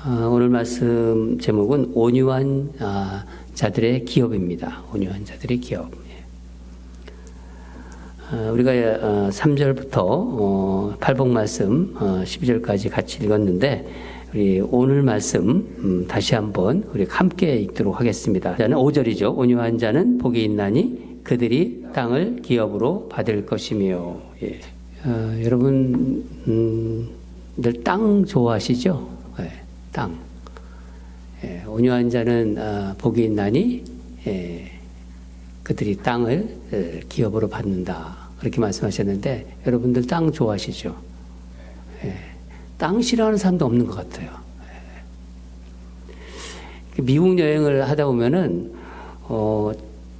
오늘 말씀 제목은 온유한 자들의 기업입니다. 온유한 자들의 기업. 우리가 3절부터 팔복 말씀 12절까지 같이 읽었는데 우리 오늘 말씀 다시 한번 우리 함께 읽도록 하겠습니다. 저는 5절이죠. 온유한 자는 복이 있나니 그들이 땅을 기업으로 받을 것이며. 예. 여러분 늘 땅 좋아하시죠? 네, 땅. 예, 온유한 자는 복이 있나니 그들이 땅을 기업으로 받는다. 그렇게 말씀하셨는데 여러분들 땅 좋아하시죠? 예, 땅 싫어하는 사람도 없는 것 같아요. 예. 미국 여행을 하다 보면은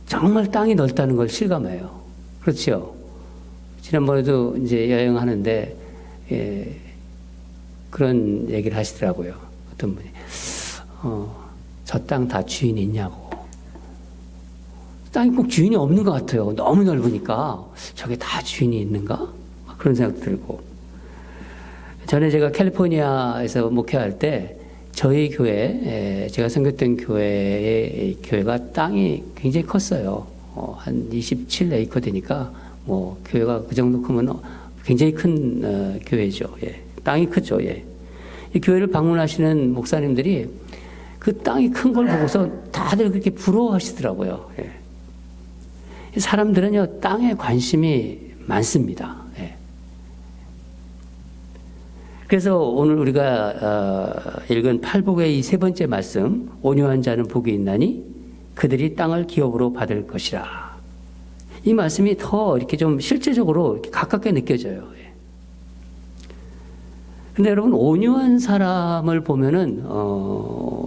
정말 땅이 넓다는 걸 실감해요. 그렇죠? 지난번에도 이제 여행하는데 그런 얘기를 하시더라고요. 어떤 분이 저 땅 다 주인이 있냐고. 땅이 꼭 주인이 없는 것 같아요. 너무 넓으니까 저게 다 주인이 있는가? 그런 생각 들고. 전에 제가 캘리포니아에서 목회할 때 저희 교회, 제가 섬겼던 교회가 땅이 굉장히 컸어요. 한 27에이커 되니까 뭐 교회가 그 정도 크면 굉장히 큰 교회죠. 예. 땅이 크죠. 예. 이 교회를 방문하시는 목사님들이 그 땅이 큰 걸 보고서 다들 그렇게 부러워하시더라고요. 예. 사람들은요 땅에 관심이 많습니다. 예. 그래서 오늘 우리가 읽은 팔복의 이 세 번째 말씀, 온유한 자는 복이 있나니 그들이 땅을 기업으로 받을 것이라. 이 말씀이 더 이렇게 좀 실제적으로 이렇게 가깝게 느껴져요. 근데 여러분, 온유한 사람을 보면은,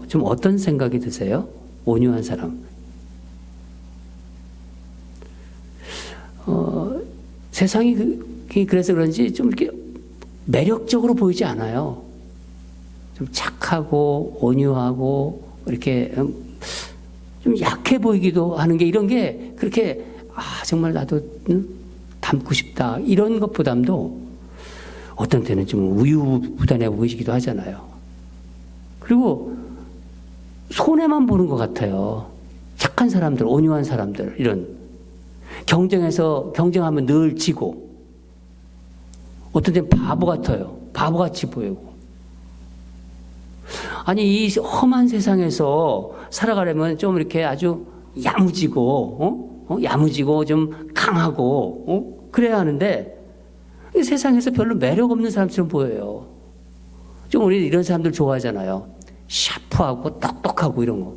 좀 어떤 생각이 드세요? 온유한 사람. 세상이 그래서 그런지 좀 이렇게 매력적으로 보이지 않아요. 좀 착하고, 온유하고, 이렇게 좀 약해 보이기도 하는 게 이런 게 그렇게 정말 나도 닮고 싶다. 이런 것보담도 어떤 때는 좀 우유부단해 보이기도 하잖아요. 그리고 손해만 보는 것 같아요. 착한 사람들, 온유한 사람들, 이런. 경쟁하면 늘 지고. 어떤 때는 바보 같아요. 바보같이 보이고. 아니, 이 험한 세상에서 살아가려면 좀 이렇게 아주 야무지고, 야무지고 좀 강하고 그래야 하는데 이 세상에서 별로 매력 없는 사람처럼 보여요. 좀 우리 이런 사람들 좋아하잖아요. 샤프하고 똑똑하고 이런 거.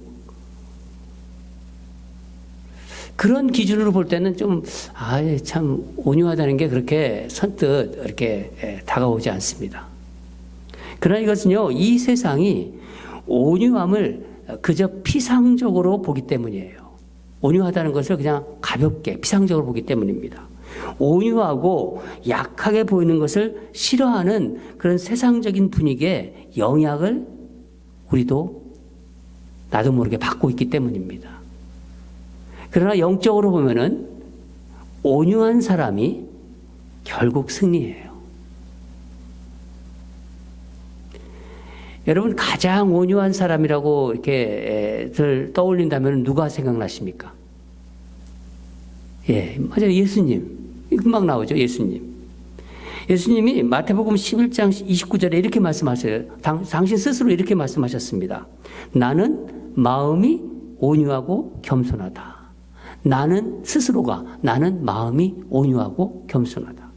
그런 기준으로 볼 때는 좀 참 온유하다는 게 그렇게 선뜻 이렇게 다가오지 않습니다. 그러나 이것은요, 이 세상이 온유함을 그저 피상적으로 보기 때문이에요. 온유하다는 것을 그냥 가볍게 피상적으로 보기 때문입니다. 온유하고 약하게 보이는 것을 싫어하는 그런 세상적인 분위기에 영향을 우리도 나도 모르게 받고 있기 때문입니다. 그러나 영적으로 보면은 온유한 사람이 결국 승리해요. 여러분, 가장 온유한 사람이라고 이렇게 떠올린다면 누가 생각나십니까? 예, 맞아요. 예수님. 금방 나오죠. 예수님. 예수님이 마태복음 11장 29절에 이렇게 말씀하셔요. 당신 스스로 이렇게 말씀하셨습니다. 나는 마음이 온유하고 겸손하다. 나는 마음이 온유하고 겸손하다.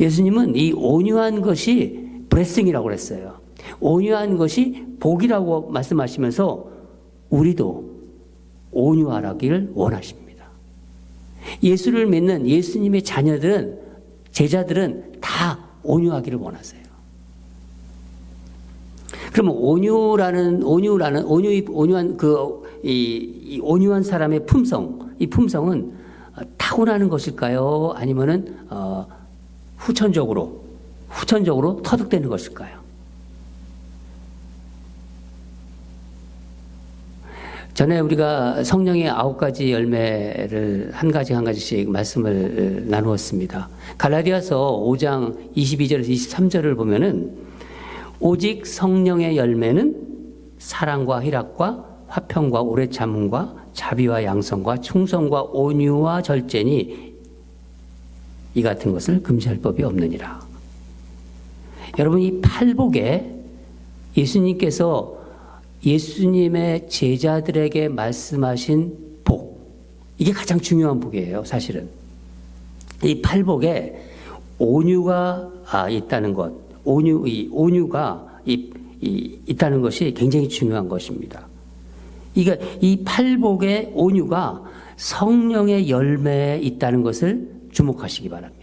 예수님은 이 온유한 것이 블레싱이라고 그랬어요. 온유한 것이 복이라고 말씀하시면서 우리도 온유하기를 원하십니다. 예수를 믿는 예수님의 제자들은 다 온유하기를 원하세요. 그러면 온유한 이 온유한 사람의 품성, 이 품성은 타고나는 것일까요? 아니면은 후천적으로 터득되는 것일까요? 전에 우리가 성령의 9가지 열매를 한 가지씩 말씀을 나누었습니다. 갈라디아서 5장 22절에서 23절을 보면은 오직 성령의 열매는 사랑과 희락과 화평과 오래 참음과 자비와 양성과 충성과 온유와 절제니 이 같은 것을 금지할 법이 없느니라. 여러분, 이 팔복에 예수님께서 예수님의 제자들에게 말씀하신 복, 이게 가장 중요한 복이에요, 사실은. 이 팔복에 온유가 있다는 것, 온유가 있다는 것이 굉장히 중요한 것입니다. 이 팔복의 온유가 성령의 열매에 있다는 것을 주목하시기 바랍니다.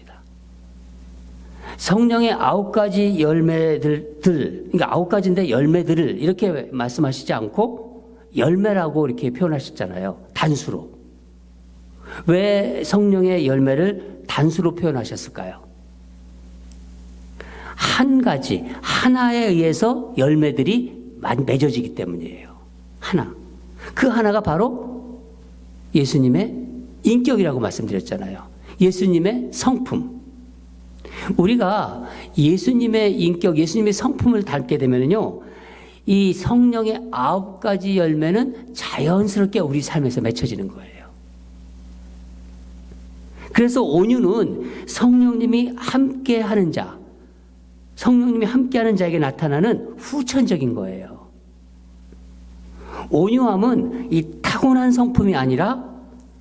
성령의 9가지 열매들, 그러니까 9가지인데 열매들을 이렇게 말씀하시지 않고 열매라고 이렇게 표현하셨잖아요. 단수로. 왜 성령의 열매를 단수로 표현하셨을까요? 한 가지, 하나에 의해서 열매들이 맺어지기 때문이에요. 하나. 그 하나가 바로 예수님의 인격이라고 말씀드렸잖아요. 예수님의 성품. 우리가 예수님의 인격, 예수님의 성품을 닮게 되면요, 이 성령의 9가지 열매는 자연스럽게 우리 삶에서 맺혀지는 거예요. 그래서 온유는 성령님이 함께하는 자, 성령님이 함께하는 자에게 나타나는 후천적인 거예요. 온유함은 이 타고난 성품이 아니라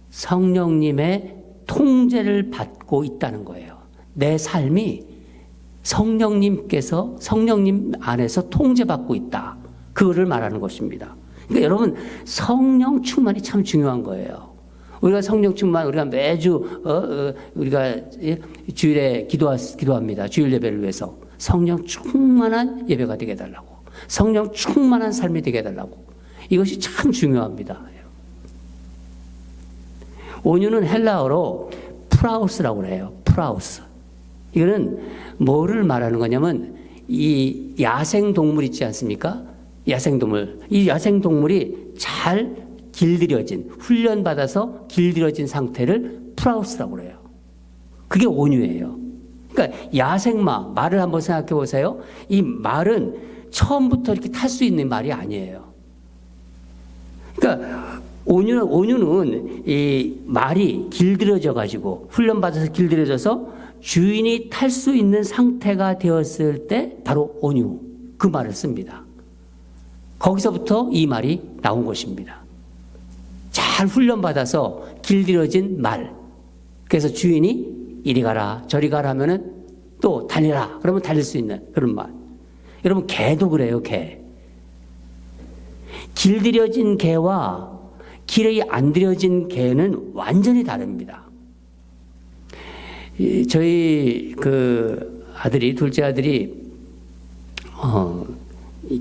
성령님의 통제를 받고 있다는 거예요. 내 삶이 성령님 안에서 통제받고 있다. 그거를 말하는 것입니다. 그러니까 여러분, 성령 충만이 참 중요한 거예요. 우리가 성령 충만, 우리가 매주 우리가 주일에 기도합니다. 주일 예배를 위해서 성령 충만한 예배가 되게 해달라고, 성령 충만한 삶이 되게 해달라고. 이것이 참 중요합니다. 온유는 헬라어로 프라우스라고 해요. 프라우스. 이거는 뭐를 말하는 거냐면 이 야생동물 있지 않습니까? 야생동물. 이 야생동물이 잘 길들여진, 훈련받아서 길들여진 상태를 프라우스라고 해요. 그게 온유예요. 그러니까 야생마, 말을 한번 생각해 보세요. 이 말은 처음부터 이렇게 탈 수 있는 말이 아니에요. 그러니까 온유는 이 말이 길들여져 가지고 훈련받아서 길들여져서 주인이 탈 수 있는 상태가 되었을 때 바로 온유, 그 말을 씁니다. 거기서부터 이 말이 나온 것입니다. 잘 훈련받아서 길들여진 말. 그래서 주인이 이리 가라 저리 가라 하면은 또 달려라 그러면 달릴 수 있는 그런 말. 여러분, 개도 그래요. 개. 길들여진 개와 길이 안 들여진 개는 완전히 다릅니다. 저희 그 아들이, 둘째 아들이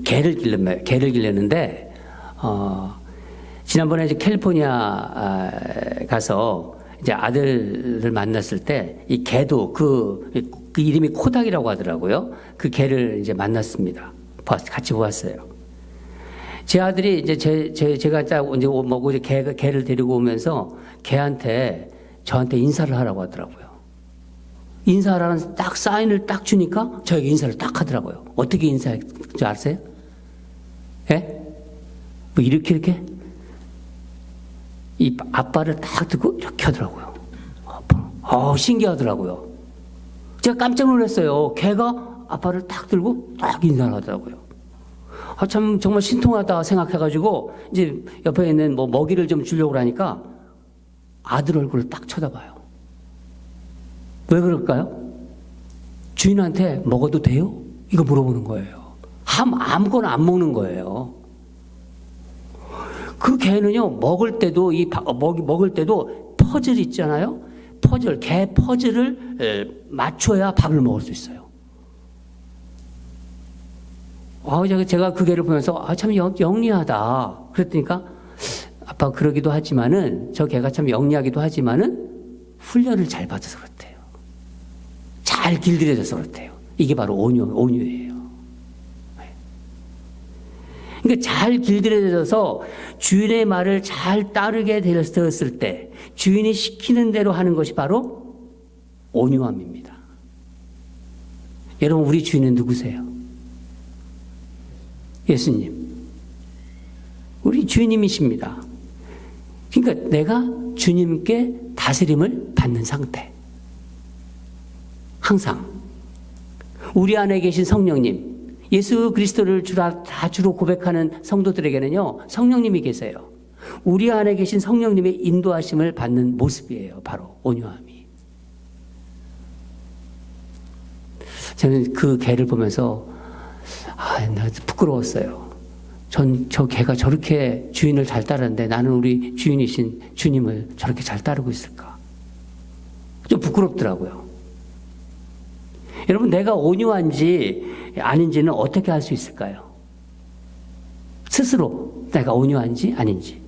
개를 기르는데 지난번에 이제 캘리포니아 가서 이제 아들을 만났을 때 이 개도 그 이름이 코닥이라고 하더라고요. 그 개를 이제 만났습니다. 같이 보았어요. 제 아들이 이제 제가 딱 이제 뭐고 개를 데리고 오면서 개한테 저한테 인사를 하라고 하더라고요. 인사하라는 딱 사인을 딱 주니까 저에게 인사를 딱 하더라고요. 어떻게 인사할 줄 아세요? 예? 뭐 이렇게 이 앞발을 딱 들고 이렇게 하더라고요. 신기하더라고요. 제가 깜짝 놀랐어요. 개가 앞발을 딱 들고 딱 인사를 하더라고요. 참 정말 신통하다 생각해가지고 이제 옆에 있는 뭐 먹이를 좀 주려고 하니까 아들 얼굴을 딱 쳐다봐요. 왜 그럴까요? 주인한테 먹어도 돼요? 이거 물어보는 거예요. 아무거나 안 먹는 거예요. 그 개는요, 먹을 때도 먹을 때도 퍼즐 있잖아요. 개 퍼즐을 맞춰야 밥을 먹을 수 있어요. 제가 그 개를 보면서 참 영리하다. 그랬더니까 아빠 그러기도 하지만은 저 개가 참 영리하기도 하지만은 훈련을 잘 받아서 그렇대요. 잘 길들여져서 그렇대요. 이게 바로 온유예요. 그러니까 잘 길들여져서 주인의 말을 잘 따르게 되었을 때 주인이 시키는 대로 하는 것이 바로 온유함입니다. 여러분, 우리 주인은 누구세요? 예수님. 우리 주님이십니다. 그러니까 내가 주님께 다스림을 받는 상태. 항상. 우리 안에 계신 성령님, 예수 그리스도를 다 주로 고백하는 성도들에게는요, 성령님이 계세요. 우리 안에 계신 성령님의 인도하심을 받는 모습이에요. 바로 온유함이. 저는 그 개를 보면서 나 부끄러웠어요. 저 개가 저렇게 주인을 잘 따르는데 나는 우리 주인이신 주님을 저렇게 잘 따르고 있을까? 좀 부끄럽더라고요. 여러분, 내가 온유한지 아닌지는 어떻게 알 수 있을까요? 스스로 내가 온유한지 아닌지.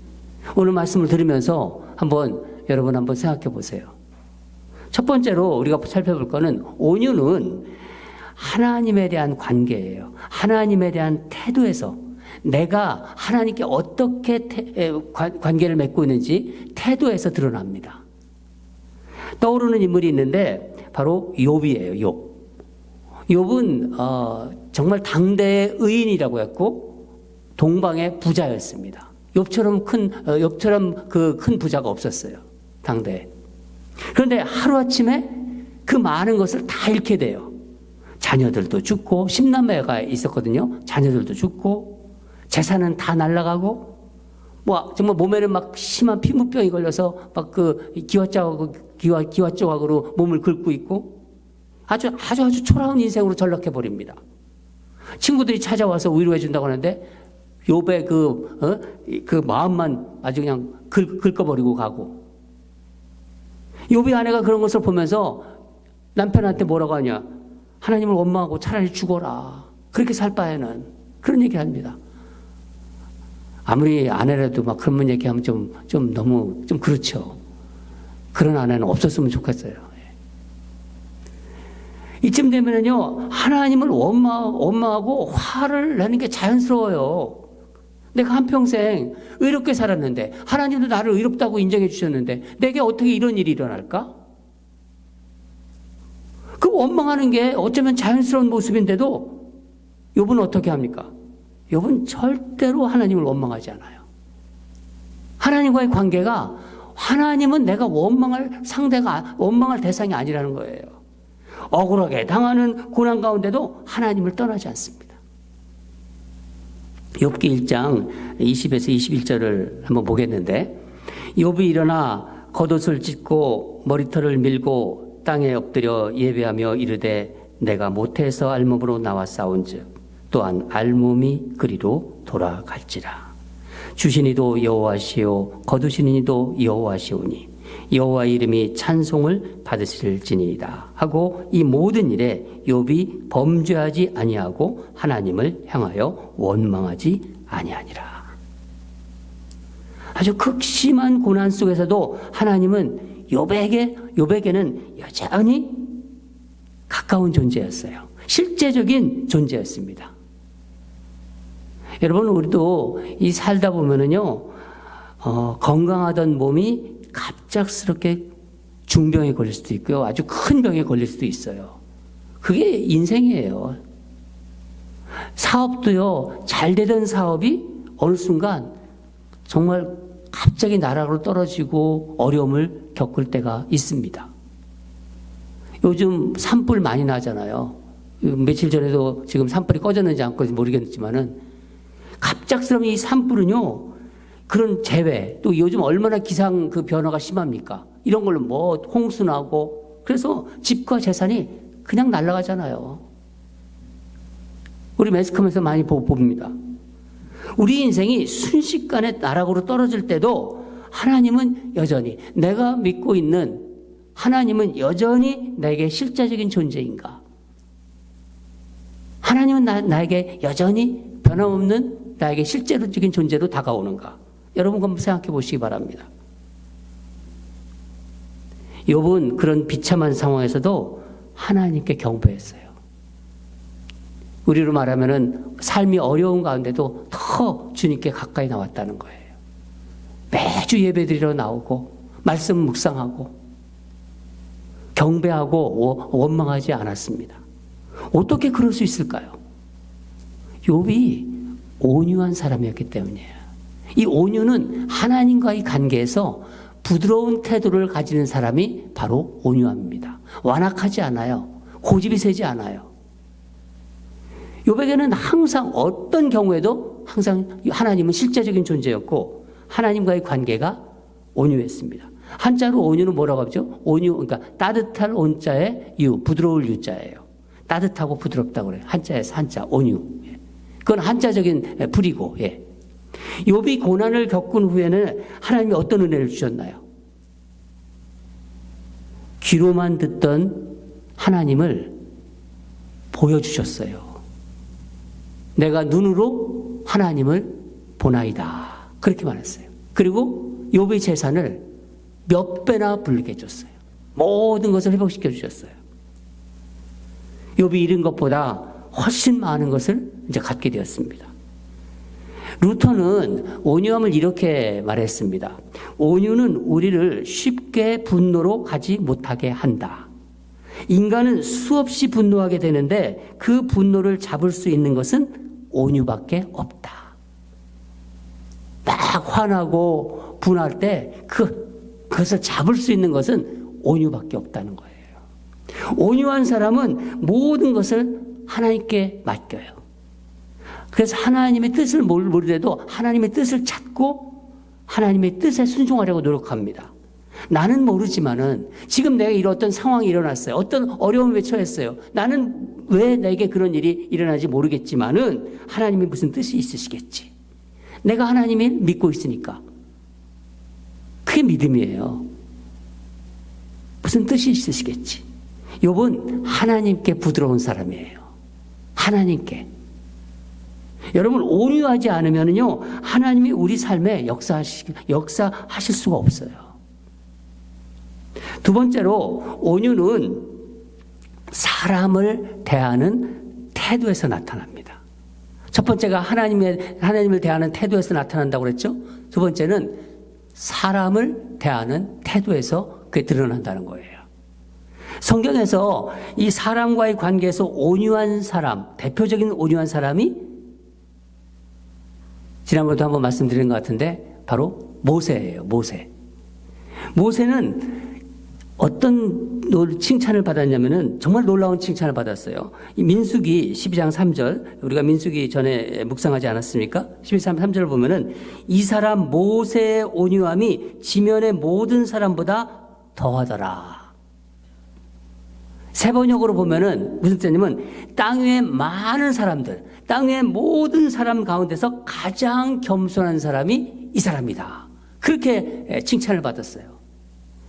오늘 말씀을 들으면서 여러분 한번 생각해 보세요. 첫 번째로 우리가 살펴볼 거는 온유는 하나님에 대한 관계예요. 하나님에 대한 태도에서 내가 하나님께 어떻게 관계를 맺고 있는지 태도에서 드러납니다. 떠오르는 인물이 있는데 바로 욥이에요. 욥은 정말 당대의 의인이라고 했고 동방의 부자였습니다. 욥처럼 큰 부자가 없었어요. 당대에. 그런데 하루아침에 그 많은 것을 다 잃게 돼요. 자녀들도 죽고 10남매가 있었거든요. 자녀들도 죽고 재산은 다 날아가고 정말 몸에는 막 심한 피부병이 걸려서 막 그 기와조각으로 몸을 긁고 있고 아주 초라한 인생으로 전락해 버립니다. 친구들이 찾아와서 위로해 준다고 하는데 욥의 그 마음만 아주 그냥 긁어버리고 가고. 욥의 아내가 그런 것을 보면서 남편한테 뭐라고 하냐? 하나님을 원망하고 차라리 죽어라. 그렇게 살 바에는. 그런 얘기 합니다. 아무리 아내라도 막 그런 얘기하면 좀 너무 좀 그렇죠. 그런 아내는 없었으면 좋겠어요. 이쯤 되면은요, 하나님을 원망하고 화를 내는 게 자연스러워요. 내가 한평생 의롭게 살았는데, 하나님도 나를 의롭다고 인정해 주셨는데, 내게 어떻게 이런 일이 일어날까? 그 원망하는 게 어쩌면 자연스러운 모습인데도, 욥은 어떻게 합니까? 욥은 절대로 하나님을 원망하지 않아요. 하나님과의 관계가, 하나님은 내가 원망할 대상이 아니라는 거예요. 억울하게 당하는 고난 가운데도 하나님을 떠나지 않습니다. 욥기 1장 20에서 21절을 한번 보겠는데, 욥이 일어나 겉옷을 찢고 머리털을 밀고 땅에 엎드려 예배하며 이르되 내가 모태에서 알몸으로 나와 싸운즉 또한 알몸이 그리로 돌아갈지라. 주시니도 여호와시요 거두시니도 여호와시오니 여호와 이름이 찬송을 받으실지니이다 하고 이 모든 일에 욥이 범죄하지 아니하고 하나님을 향하여 원망하지 아니하니라. 아주 극심한 고난 속에서도 하나님은 욥에게는 여전히 가까운 존재였어요. 실제적인 존재였습니다. 여러분, 우리도 이 살다 보면은요, 건강하던 몸이 갑작스럽게 중병에 걸릴 수도 있고요. 아주 큰 병에 걸릴 수도 있어요. 그게 인생이에요. 사업도요, 잘 되던 사업이 어느 순간 정말 갑자기 나락으로 떨어지고 어려움을 겪을 때가 있습니다. 요즘 산불 많이 나잖아요. 며칠 전에도 지금 산불이 꺼졌는지 안 꺼졌는지 모르겠지만은 갑작스러운 이 산불은요, 그런 재해, 또 요즘 얼마나 기상 그 변화가 심합니까? 이런 걸로 홍수 나고, 그래서 집과 재산이 그냥 날아가잖아요. 우리 매스컴에서 많이 봅니다. 우리 인생이 순식간에 나락으로 떨어질 때도 하나님은 여전히, 내가 믿고 있는 하나님은 여전히 나에게 실제적인 존재인가? 하나님은 나에게 여전히 변함없는 나에게 실제적인 존재로 다가오는가? 여러분 한번 생각해 보시기 바랍니다. 욥은 그런 비참한 상황에서도 하나님께 경배했어요. 우리로 말하면은 삶이 어려운 가운데도 더 주님께 가까이 나왔다는 거예요. 매주 예배드리러 나오고 말씀 묵상하고 경배하고 원망하지 않았습니다. 어떻게 그럴 수 있을까요? 욥이 온유한 사람이었기 때문이에요. 이 온유는 하나님과의 관계에서 부드러운 태도를 가지는 사람이 바로 온유함입니다. 완악하지 않아요. 고집이 세지 않아요. 욥에게는 항상 어떤 경우에도 항상 하나님은 실제적인 존재였고 하나님과의 관계가 온유했습니다. 한자로 온유는 뭐라고 하죠? 온유, 그러니까 따뜻할 온자에 유, 부드러울 유자예요. 따뜻하고 부드럽다고 그래요. 한자에서 한자, 온유. 그건 한자적인 불이고, 예. 욥이 고난을 겪은 후에는 하나님이 어떤 은혜를 주셨나요? 귀로만 듣던 하나님을 보여주셨어요. 내가 눈으로 하나님을 보나이다. 그렇게 말했어요. 그리고 욥의 재산을 몇 배나 불리게 해줬어요. 모든 것을 회복시켜 주셨어요. 욥이 잃은 것보다 훨씬 많은 것을 이제 갖게 되었습니다. 루터는 온유함을 이렇게 말했습니다. 온유는 우리를 쉽게 분노로 가지 못하게 한다. 인간은 수없이 분노하게 되는데 그 분노를 잡을 수 있는 것은 온유밖에 없다. 막 화나고 분할 때 그것을 잡을 수 있는 것은 온유밖에 없다는 거예요. 온유한 사람은 모든 것을 하나님께 맡겨요. 그래서 하나님의 뜻을 모르더라도 하나님의 뜻을 찾고 하나님의 뜻에 순종하려고 노력합니다. 나는 모르지만은 지금 내가 이런 어떤 상황이 일어났어요. 어떤 어려움에 처했어요. 나는 왜 내게 그런 일이 일어나지 모르겠지만은 하나님이 무슨 뜻이 있으시겠지. 내가 하나님을 믿고 있으니까. 그게 믿음이에요. 무슨 뜻이 있으시겠지. 욥은 하나님께 부드러운 사람이에요. 하나님께. 여러분 온유하지 않으면요 하나님이 우리 삶에 역사하실 수가 없어요. 두 번째로 온유는 사람을 대하는 태도에서 나타납니다. 첫 번째가 하나님을 대하는 태도에서 나타난다고 그랬죠. 두 번째는 사람을 대하는 태도에서 그게 드러난다는 거예요. 성경에서 이 사람과의 관계에서 온유한 사람, 대표적인 온유한 사람이 지난번에도 한번 말씀드린 것 같은데 바로 모세예요. 모세는 어떤 칭찬을 받았냐면은 정말 놀라운 칭찬을 받았어요. 이 민수기 12장 3절 우리가 민수기 전에 묵상하지 않았습니까? 12장 3절을 보면은 이 사람 모세의 온유함이 지면의 모든 사람보다 더하더라. 세 번역으로 보면은 무슨 뜻이냐면 땅 위에 많은 사람들, 땅 위에 모든 사람 가운데서 가장 겸손한 사람이 이 사람이다. 그렇게 칭찬을 받았어요.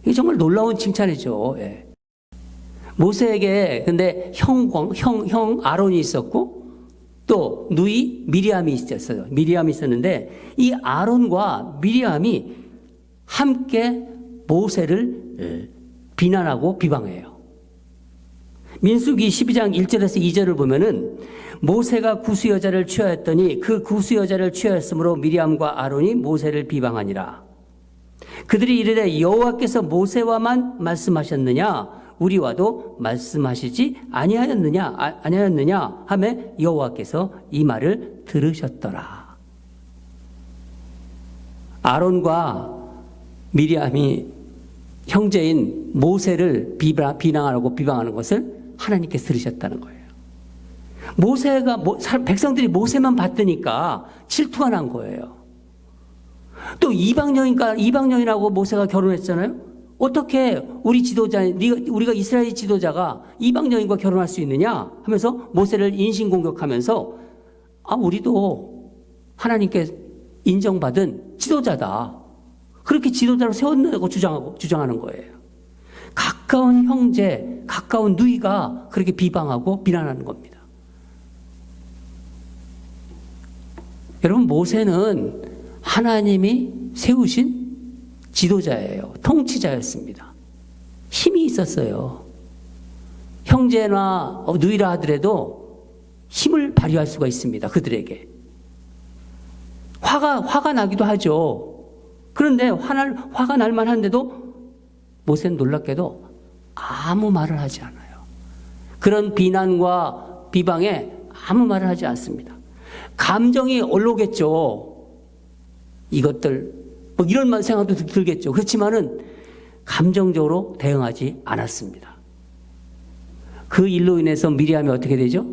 이게 정말 놀라운 칭찬이죠. 예. 모세에게 근데 형 아론이 있었고 또 누이 미리암이 있었어요. 미리암이 있었는데 이 아론과 미리암이 함께 모세를 비난하고 비방해요. 민수기 12장 1절에서 2절을 보면은 모세가 구수 여자를 취하였더니 그 구수 여자를 취하였으므로 미리암과 아론이 모세를 비방하니라. 그들이 이르되 여호와께서 모세와만 말씀하셨느냐 우리와도 말씀하시지 아니하였느냐 하매 여호와께서 이 말을 들으셨더라. 아론과 미리암이 형제인 모세를 비난하고 비방하는 것을 하나님께서 들으셨다는 거예요. 백성들이 모세만 봤더니까 질투가 난 거예요. 또 이방여인하고 모세가 결혼했잖아요. 어떻게 우리가 이스라엘 지도자가 이방여인과 결혼할 수 있느냐 하면서 모세를 인신공격하면서 우리도 하나님께 인정받은 지도자다. 그렇게 지도자로 세웠다고 주장하는 거예요. 가까운 형제, 가까운 누이가 그렇게 비방하고 비난하는 겁니다. 여러분 모세는 하나님이 세우신 지도자예요. 통치자였습니다. 힘이 있었어요. 형제나 누이라 하더라도 힘을 발휘할 수가 있습니다. 그들에게. 화가 나기도 하죠. 그런데 화가 날 만한데도 모세는 놀랍게도 아무 말을 하지 않아요. 그런 비난과 비방에 아무 말을 하지 않습니다. 감정이 올라오겠죠. 이것들 뭐 이런 생각도 들겠죠. 그렇지만은 감정적으로 대응하지 않았습니다. 그 일로 인해서 미리암이 어떻게 되죠?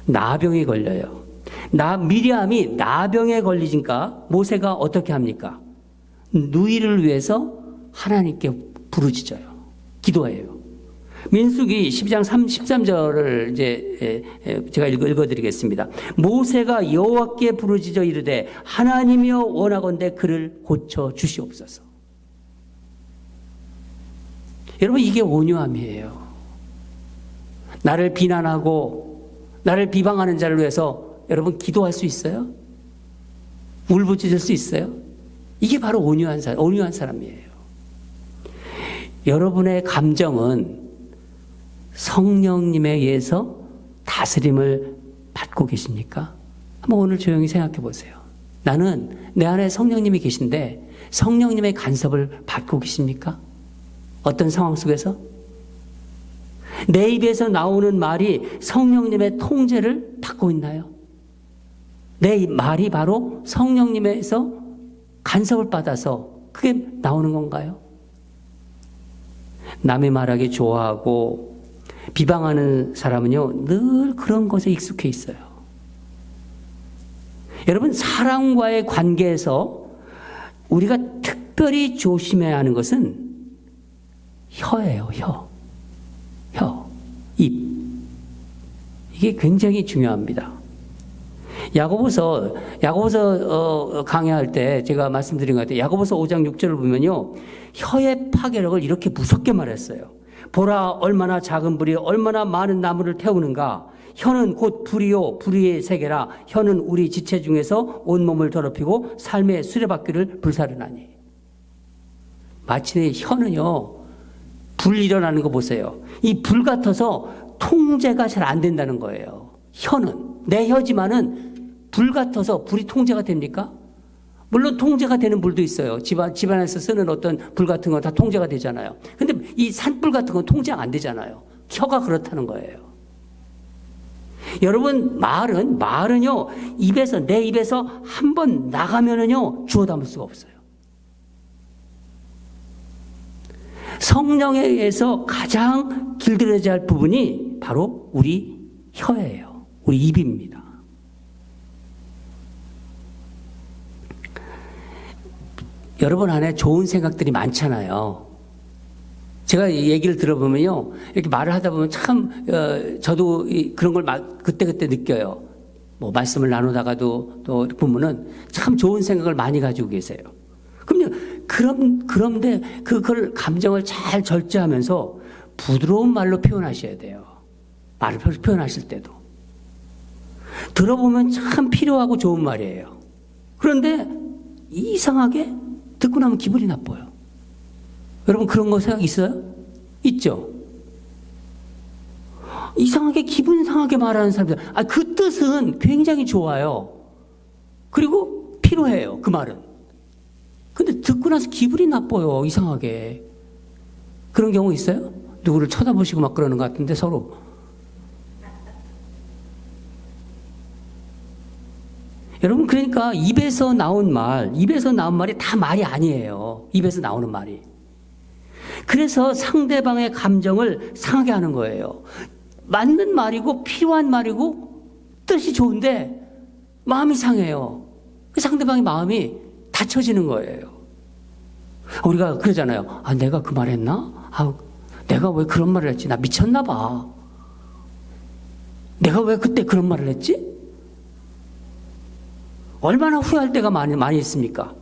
나병에 걸려요. 미리암이 나병에 걸리니까 모세가 어떻게 합니까? 누이를 위해서 하나님께 부르짖어요. 기도해요. 민수기 12장 13절을 이제 제가 읽어드리겠습니다. 모세가 여호와께 부르짖어 이르되 하나님이여 원하건대 그를 고쳐 주시옵소서. 여러분, 이게 온유함이에요. 나를 비난하고 나를 비방하는 자를 위해서 여러분 기도할 수 있어요? 울부짖을 수 있어요? 이게 바로 온유한 사람이에요. 여러분의 감정은 성령님에 의해서 다스림을 받고 계십니까? 한번 오늘 조용히 생각해 보세요. 나는 내 안에 성령님이 계신데 성령님의 간섭을 받고 계십니까? 어떤 상황 속에서? 내 입에서 나오는 말이 성령님의 통제를 받고 있나요? 내 말이 바로 성령님에서 간섭을 받아서 그게 나오는 건가요? 남의 말하기 좋아하고 비방하는 사람은요, 늘 그런 것에 익숙해 있어요. 여러분, 사람과의 관계에서 우리가 특별히 조심해야 하는 것은 혀예요, 입. 이게 굉장히 중요합니다. 야고보서 강의할 때 제가 말씀드린 것 같아요. 야고보서 5장 6절을 보면요, 혀의 파괴력을 이렇게 무섭게 말했어요. 보라, 얼마나 작은 불이 얼마나 많은 나무를 태우는가. 혀는 곧 불이요 불의의 세계라. 혀는 우리 지체 중에서 온몸을 더럽히고 삶의 수레바퀴를 불사르나니. 마치 혀는요, 불 일어나는 거 보세요. 이 불 같아서 통제가 잘 안 된다는 거예요. 혀는 내 혀지만은 불 같아서 불이 통제가 됩니까? 물론 통제가 되는 불도 있어요. 집안에서 쓰는 어떤 불 같은 건 다 통제가 되잖아요. 근데 이 산불 같은 건 통제가 안 되잖아요. 혀가 그렇다는 거예요. 여러분, 말은요, 내 입에서 한 번 나가면은요, 주워 담을 수가 없어요. 성령에 의해서 가장 길들여져야 할 부분이 바로 우리 혀예요. 우리 입입니다. 여러분 안에 좋은 생각들이 많잖아요. 제가 얘기를 들어보면요, 이렇게 말을 하다 보면 참 저도 그런 걸 그때그때 느껴요. 뭐 말씀을 나누다가도 또 보면은 참 좋은 생각을 많이 가지고 계세요. 그런데 그걸 감정을 잘 절제하면서 부드러운 말로 표현하셔야 돼요. 말을 표현하실 때도. 들어보면 참 필요하고 좋은 말이에요. 그런데 이상하게 듣고 나면 기분이 나빠요. 여러분, 그런 거 생각 있어요? 있죠? 이상하게 기분 상하게 말하는 사람들. 그 뜻은 굉장히 좋아요. 그리고 필요해요, 그 말은. 근데 듣고 나서 기분이 나빠요, 이상하게. 그런 경우 있어요? 누구를 쳐다보시고 막 그러는 것 같은데 서로. 여러분, 그러니까 입에서 나온 말이 다 말이 아니에요. 입에서 나오는 말이. 그래서 상대방의 감정을 상하게 하는 거예요. 맞는 말이고 필요한 말이고 뜻이 좋은데 마음이 상해요. 상대방의 마음이 다쳐지는 거예요. 우리가 그러잖아요. 내가 그 말 했나? 내가 왜 그런 말을 했지? 나 미쳤나 봐. 내가 왜 그때 그런 말을 했지? 얼마나 후회할 때가 많이 있습니까?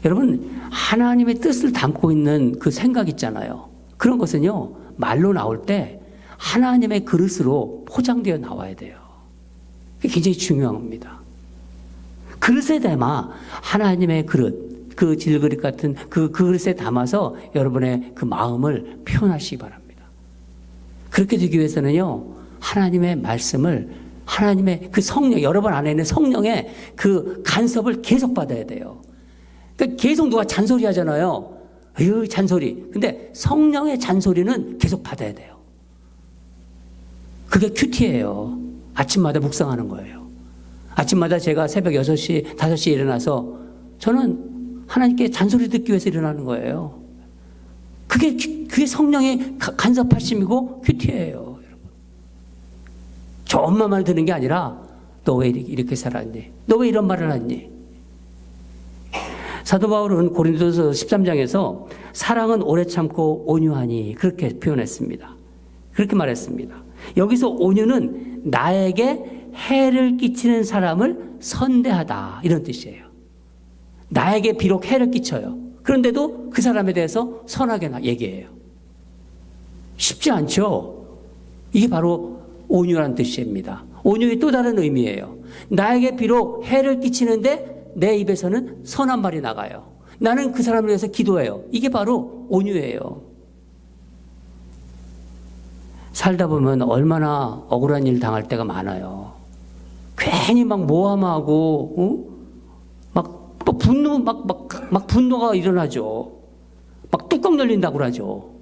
여러분, 하나님의 뜻을 담고 있는 그 생각 있잖아요. 그런 것은요, 말로 나올 때 하나님의 그릇으로 포장되어 나와야 돼요. 그게 굉장히 중요한 겁니다. 그릇에 담아 하나님의 그릇, 그 질그릇 같은 그 그릇에 담아서 여러분의 그 마음을 표현하시기 바랍니다. 그렇게 되기 위해서는요, 하나님의 말씀을, 하나님의 그 성령, 여러분 안에 있는 성령의 그 간섭을 계속 받아야 돼요. 그러니까 계속 누가 잔소리 하잖아요. 잔소리. 근데 성령의 잔소리는 계속 받아야 돼요. 그게 큐티예요. 아침마다 묵상하는 거예요. 아침마다 제가 새벽 6시, 5시에 일어나서 저는 하나님께 잔소리 듣기 위해서 일어나는 거예요. 그게 성령의 간섭하심이고 큐티예요. 여러분. 저 엄마 말 듣는 게 아니라 너 왜 이렇게 살았니? 너 왜 이런 말을 했니? 사도 바울은 고린도서 13장에서 사랑은 오래 참고 온유하니 그렇게 표현했습니다. 그렇게 말했습니다. 여기서 온유는 나에게 해를 끼치는 사람을 선대하다 이런 뜻이에요. 나에게 비록 해를 끼쳐요. 그런데도 그 사람에 대해서 선하게 얘기해요. 쉽지 않죠? 이게 바로 온유라는 뜻입니다. 온유의 또 다른 의미예요. 나에게 비록 해를 끼치는데 내 입에서는 선한 말이 나가요. 나는 그 사람을 위해서 기도해요. 이게 바로 온유예요. 살다 보면 얼마나 억울한 일 당할 때가 많아요. 괜히 막 모함하고, 막 분노, 막 분노가 일어나죠. 막 뚜껑 열린다고 그러죠.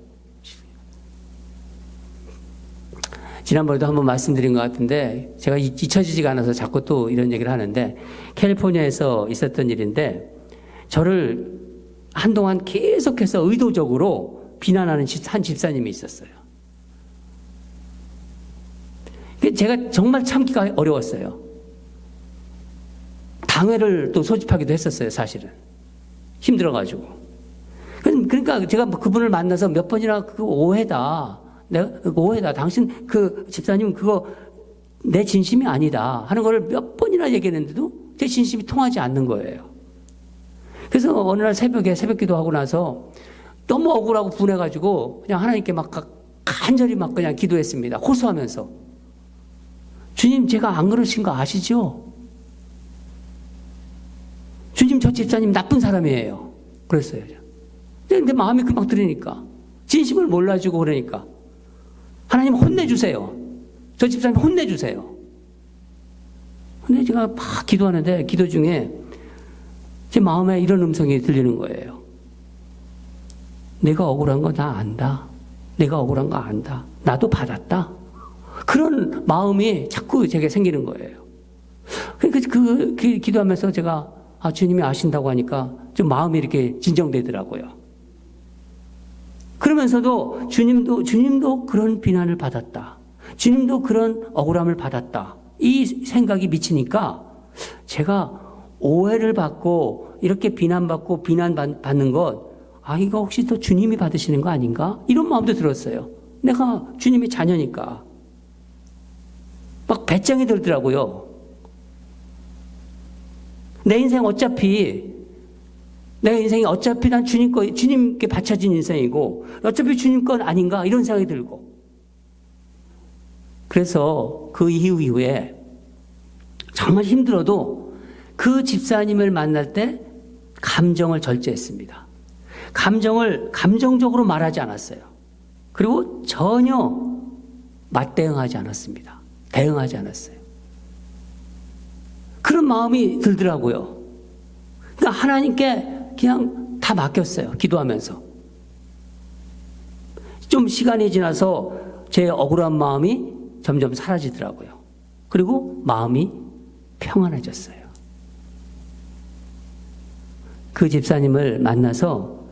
지난번에도 한번 말씀드린 것 같은데 제가 잊혀지지가 않아서 자꾸 또 이런 얘기를 하는데 캘리포니아에서 있었던 일인데 저를 한동안 계속해서 의도적으로 비난하는 한 집사님이 있었어요. 제가 정말 참기가 어려웠어요. 당회를 또 소집하기도 했었어요, 사실은. 힘들어가지고. 그러니까 제가 그분을 만나서 몇 번이나 그거 오해다. 내가 오해다. 당신 그 집사님 그거 내 진심이 아니다. 하는 걸 몇 번이나 얘기했는데도 제 진심이 통하지 않는 거예요. 그래서 어느 날 새벽에 새벽 기도하고 나서 너무 억울하고 분해가지고 그냥 하나님께 막 간절히 막 그냥 기도했습니다. 호소하면서. 주님, 제가 안 그러신 거 아시죠? 주님, 저 집사님 나쁜 사람이에요. 그랬어요. 근데 마음이 금방 들으니까. 진심을 몰라주고 그러니까. 하나님 혼내주세요. 저 집사님 혼내주세요. 근데 제가 막 기도하는데 기도 중에 제 마음에 이런 음성이 들리는 거예요. 내가 억울한 거 나 안다. 내가 억울한 거 안다. 나도 받았다. 그런 마음이 자꾸 제게 생기는 거예요. 그 기도하면서 제가 주님이 아신다고 하니까 좀 마음이 이렇게 진정되더라고요. 그러면서도 주님도 그런 비난을 받았다. 주님도 그런 억울함을 받았다. 이 생각이 미치니까 제가 오해를 받고 이렇게 비난받고 비난받는 것, 이거 혹시 또 주님이 받으시는 거 아닌가? 이런 마음도 들었어요. 내가 주님의 자녀니까. 막 배짱이 들더라고요. 내 인생이 난 주님께 바쳐진 인생이고, 어차피 주님 건 아닌가, 이런 생각이 들고. 그래서 그 이후에 정말 힘들어도 그 집사님을 만날 때 감정을 절제했습니다. 감정적으로 말하지 않았어요. 그리고 전혀 맞대응하지 않았습니다. 대응하지 않았어요. 그런 마음이 들더라고요. 그러니까 하나님께 그냥 다 맡겼어요. 기도하면서. 좀 시간이 지나서 제 억울한 마음이 점점 사라지더라고요. 그리고 마음이 평안해졌어요. 그 집사님을 만나서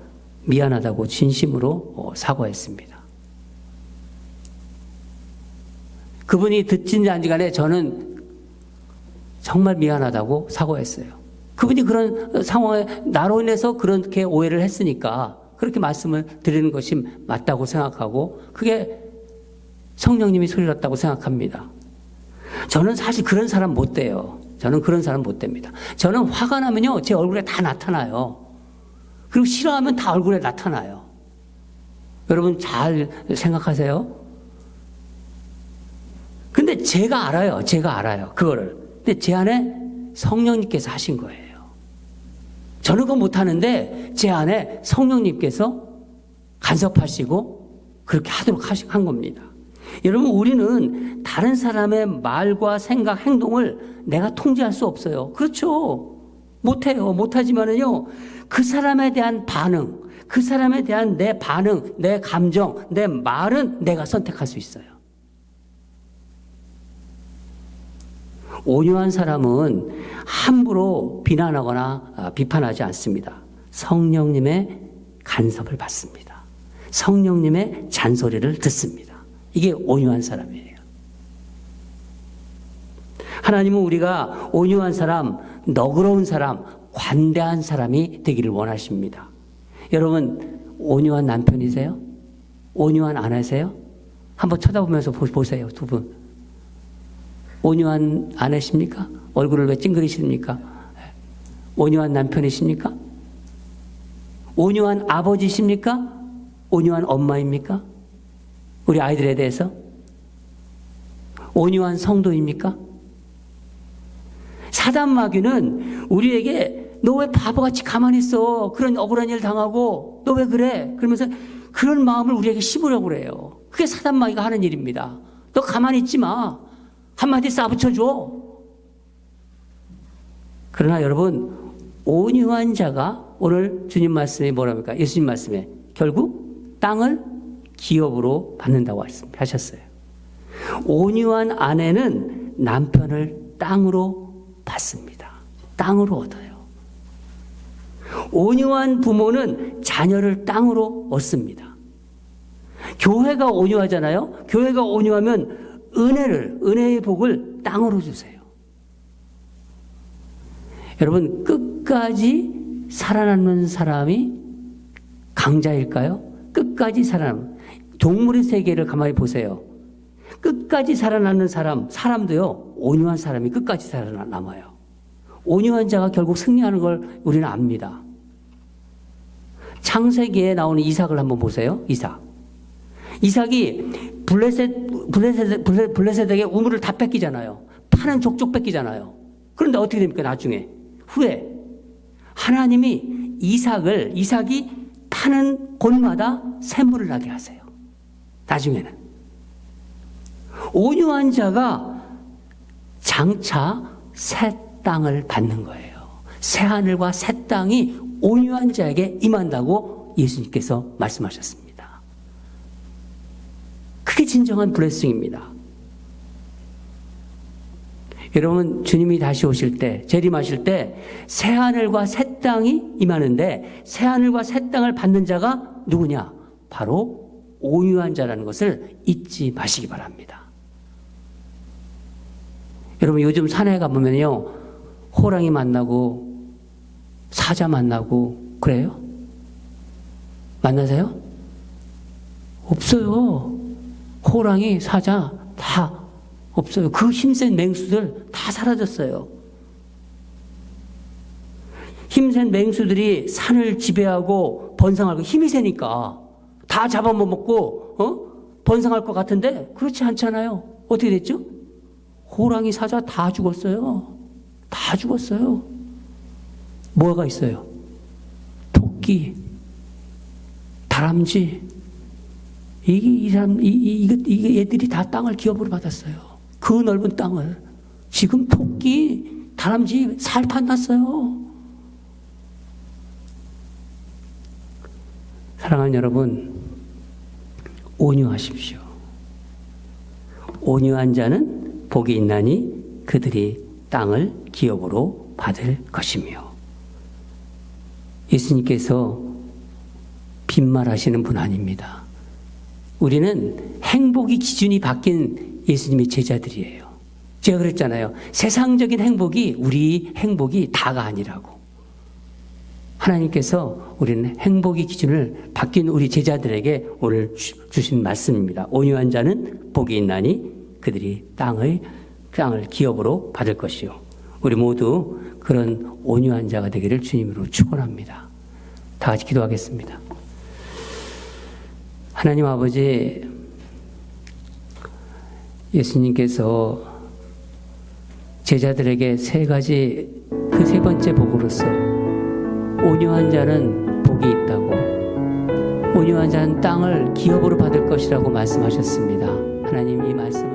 미안하다고 진심으로 사과했습니다. 그분이 듣진지 안지 간에 저는 정말 미안하다고 사과했어요. 그분이 그런 상황에 나로 인해서 그렇게 오해를 했으니까 그렇게 말씀을 드리는 것이 맞다고 생각하고 그게 성령님이 소리났다고 생각합니다. 저는 사실 그런 사람 못 돼요. 저는 그런 사람 못 됩니다. 저는 화가 나면요, 제 얼굴에 다 나타나요. 그리고 싫어하면 다 얼굴에 나타나요. 여러분 잘 생각하세요. 근데 제가 알아요. 그거를. 근데 제 안에 성령님께서 하신 거예요. 저는 그거 못하는데 제 안에 성령님께서 간섭하시고 그렇게 하도록 한 겁니다. 여러분, 우리는 다른 사람의 말과 생각, 행동을 내가 통제할 수 없어요. 그렇죠. 못해요. 못하지만은요, 그 사람에 대한 반응, 그 사람에 대한 내 반응, 내 감정, 내 말은 내가 선택할 수 있어요. 온유한 사람은 함부로 비난하거나 비판하지 않습니다. 성령님의 간섭을 받습니다. 성령님의 잔소리를 듣습니다. 이게 온유한 사람이에요. 하나님은 우리가 온유한 사람, 너그러운 사람, 관대한 사람이 되기를 원하십니다. 여러분, 온유한 남편이세요? 온유한 아내세요? 한번 쳐다보면서 보세요, 두 분. 온유한 아내십니까? 얼굴을 왜 찡그리십니까? 온유한 남편이십니까? 온유한 아버지십니까? 온유한 엄마입니까? 우리 아이들에 대해서? 온유한 성도입니까? 사단 마귀는 우리에게 너 왜 바보같이 가만히 있어? 그런 억울한 일 당하고 너 왜 그래? 그러면서 그런 마음을 우리에게 심으려고 그래요. 그게 사단 마귀가 하는 일입니다. 너 가만히 있지 마. 한마디 싸붙여줘. 그러나 여러분, 온유한 자가 오늘 주님 말씀에 뭐랍니까? 예수님 말씀에 결국 땅을 기업으로 받는다고 하셨어요. 온유한 아내는 남편을 땅으로 받습니다. 땅으로 얻어요. 온유한 부모는 자녀를 땅으로 얻습니다. 교회가 온유하잖아요. 교회가 온유하면 은혜의 복을 땅으로 주세요. 여러분, 끝까지 살아남는 사람이 강자일까요? 끝까지 동물의 세계를 가만히 보세요. 끝까지 살아남는 사람도요, 온유한 사람이 끝까지 살아남아요. 온유한 자가 결국 승리하는 걸 우리는 압니다. 창세기에 나오는 이삭을 한번 보세요. 이삭이 블레셋에게 우물을 다 뺏기잖아요. 파는 족족 뺏기잖아요. 그런데 어떻게 됩니까? 나중에 후에 하나님이 이삭이 파는 곳마다 샘물을 나게 하세요. 나중에는 온유한 자가 장차 새 땅을 받는 거예요. 새 하늘과 새 땅이 온유한 자에게 임한다고 예수님께서 말씀하셨습니다. 그게 진정한 블레싱입니다. 여러분, 주님이 다시 오실 때, 재림하실 때 새 하늘과 새 땅이 임하는데 새 하늘과 새 땅을 받는 자가 누구냐? 바로 온유한 자라는 것을 잊지 마시기 바랍니다. 여러분, 요즘 산에 가보면요, 호랑이 만나고 사자 만나고 그래요? 만나세요? 없어요. 호랑이, 사자 다 없어요. 그 힘센 맹수들 다 사라졌어요. 힘센 맹수들이 산을 지배하고 번성하고 힘이 세니까 다 잡아먹고 번성할 것 같은데 그렇지 않잖아요. 어떻게 됐죠? 호랑이, 사자 다 죽었어요. 다 죽었어요. 뭐가 있어요? 토끼, 다람쥐. 이게 얘들이 다 땅을 기업으로 받았어요. 그 넓은 땅을. 지금 토끼, 다람쥐 살판 났어요. 사랑하는 여러분, 온유하십시오. 온유한 자는 복이 있나니 그들이 땅을 기업으로 받을 것이며. 예수님께서 빈말하시는 분 아닙니다. 우리는 행복이 기준이 바뀐 예수님의 제자들이에요. 제가 그랬잖아요. 세상적인 행복이 우리 행복이 다가 아니라고. 하나님께서 우리는 행복의 기준을 바뀐 우리 제자들에게 오늘 주신 말씀입니다. 온유한 자는 복이 있나니 그들이 땅을 기업으로 받을 것이요. 우리 모두 그런 온유한 자가 되기를 주님으로 축원합니다. 다 같이 기도하겠습니다. 하나님 아버지, 예수님께서 제자들에게 세 번째 복으로서 온유한 자는 복이 있다고, 온유한 자는 땅을 기업으로 받을 것이라고 말씀하셨습니다. 하나님, 이 말씀을